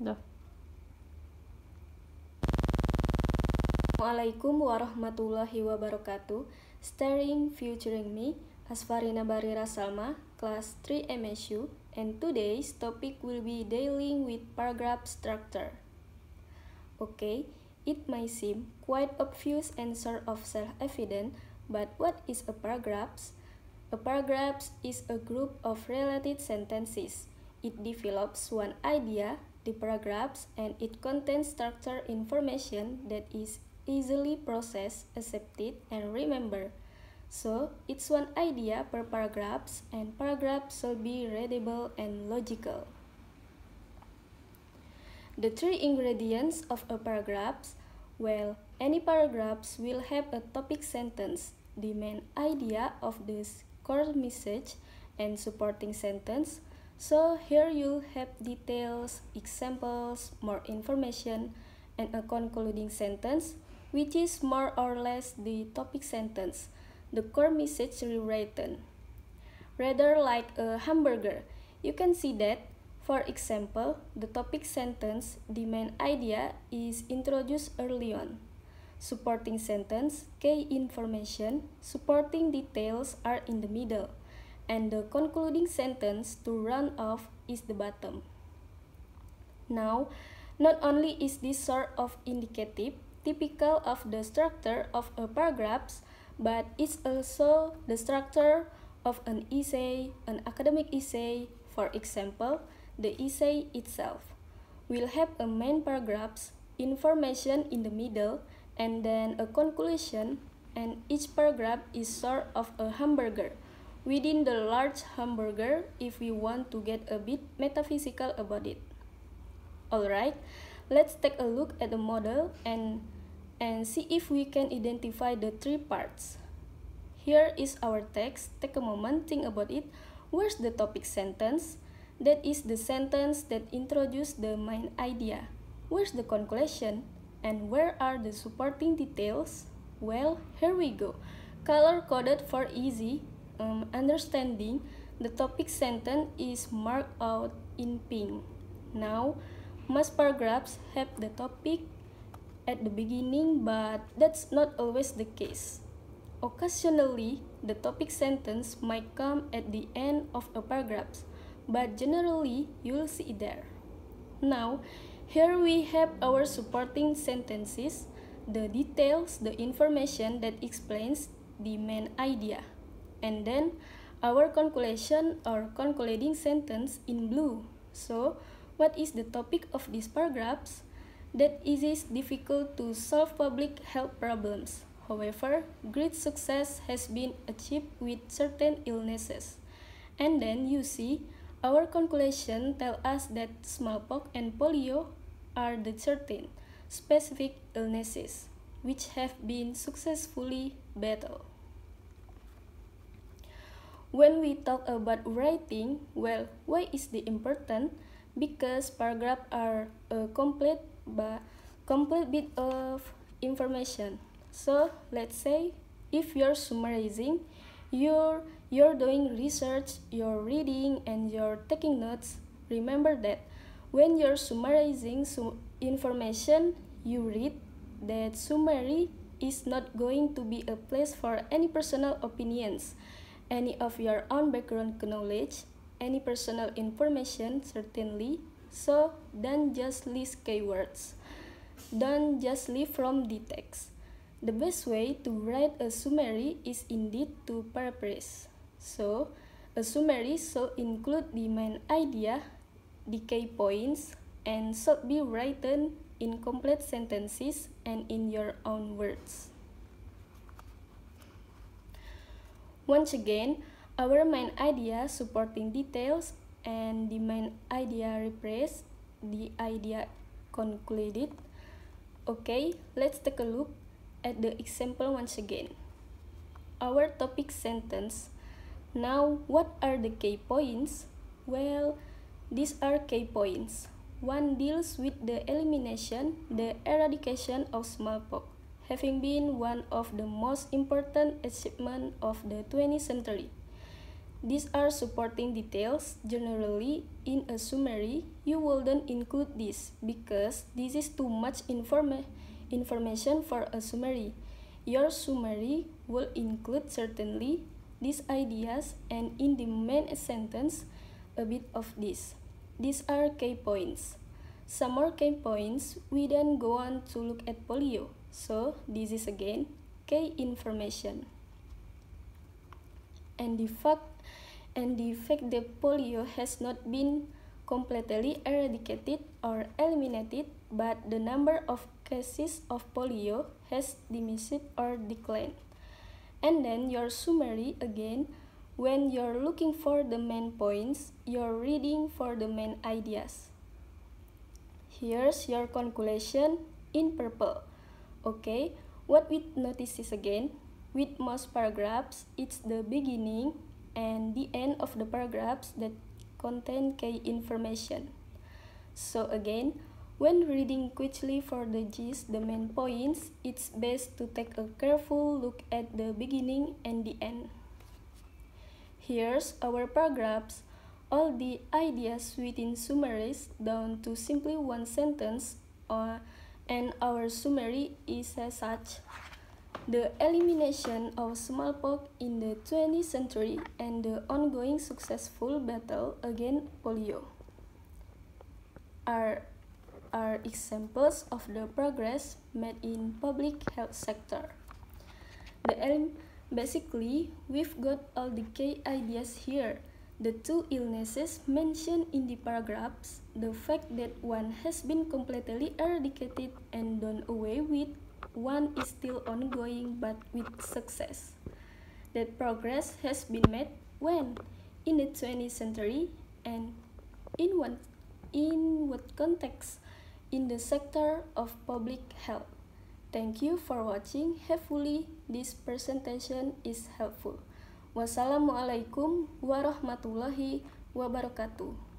Dah. Assalamualaikum warahmatullahi wabarakatuh. Starring featuring me, Asfarina Barira Salma, class 3 MSU, and today's topic will be dealing with paragraph structure. Okay, it may seem quite obvious and sort of self-evident, but what is a paragraph? A paragraph is a group of related sentences. It develops one idea, the paragraphs, and it contains structured information that is easily processed, accepted, and remembered. So, it's one idea per paragraphs, and paragraphs should be readable and logical. The three ingredients of a paragraph. Well, any paragraphs will have a topic sentence, the main idea of this core message, and supporting sentence. So here you'll have details, examples, more information, and a concluding sentence, which is more or less the topic sentence, the core message rewritten. Rather like a hamburger, you can see that, for example, the topic sentence, the main idea, is introduced early on. Supporting sentence, key information, supporting details are in the middle, and the concluding sentence to round off is the bottom. Now, not only is this sort of indicative, typical of the structure of a paragraph, but it's also the structure of an essay, an academic essay. For example, the essay itself will have a main paragraph, information in the middle, and then a conclusion, and each paragraph is sort of a hamburger within the large hamburger if we want to get a bit metaphysical about it. Alright, let's take a look at the model and see if we can identify the three parts. Here is our text. Take a moment, think about it. Where's the topic sentence? That is the sentence that introduces the main idea. Where's the conclusion? And where are the supporting details? Well, here we go. Color-coded for easy understanding, the topic sentence is marked out in pink. Now, most paragraphs have the topic at the beginning, but that's not always the case. Occasionally, the topic sentence might come at the end of a paragraph, but generally, you'll see it there. Now, here we have our supporting sentences, the details, the information that explains the main idea, and then our conclusion or concluding sentence in blue. So, what is the topic of these paragraphs? That it is difficult to solve public health problems. However, great success has been achieved with certain illnesses. And then you see, our conclusion tells us that smallpox and polio are the certain specific illnesses which have been successfully battled. When we talk about writing, well, why is it important? Because paragraphs are a complete bit of information. So let's say if you're summarizing, you're doing research, you're reading, and you're taking notes. Remember that when you're summarizing information you read, that summary is not going to be a place for any personal opinions, any of your own background knowledge, any personal information, certainly. So don't just list keywords. Don't just live from the text. The best way to write a summary is indeed to paraphrase. So, a summary should include the main idea, the key points, and should be written in complete sentences and in your own words. Once again, our main idea, supporting details, and the main idea rephrased, the idea concluded. Okay, let's take a look at the example once again. Our topic sentence. Now, what are the key points? Well, these are key points. One deals with the elimination, the eradication of smallpox, having been one of the most important achievements of the 20th century. These are supporting details. Generally, in a summary, you wouldn't include this because this is too much information for a summary. Your summary will include certainly these ideas and in the main sentence, a bit of this. These are key points. Some more key points, we then go on to look at polio. So, this is again key information. And the fact that polio has not been completely eradicated or eliminated, but the number of cases of polio has diminished or declined. And then your summary again, when you're looking for the main points, you're reading for the main ideas. Here's your conclusion in purple. Okay, what we notice is again, with most paragraphs, it's the beginning and the end of the paragraphs that contain key information. So again, when reading quickly for the gist, the main points, it's best to take a careful look at the beginning and the end. Here's our paragraphs. All the ideas within summaries down to simply one sentence, and our summary is as such. The elimination of smallpox in the 20th century and the ongoing successful battle against polio are examples of the progress made in public health sector. Basically, we've got all the key ideas here. The two illnesses mentioned in the paragraphs, the fact that one has been completely eradicated and done away with, one is still ongoing but with success. That progress has been made when? In the 20th century, and in what context? In the sector of public health. Thank you for watching. Hopefully this presentation is helpful. Wassalamualaikum warahmatullahi wabarakatuh.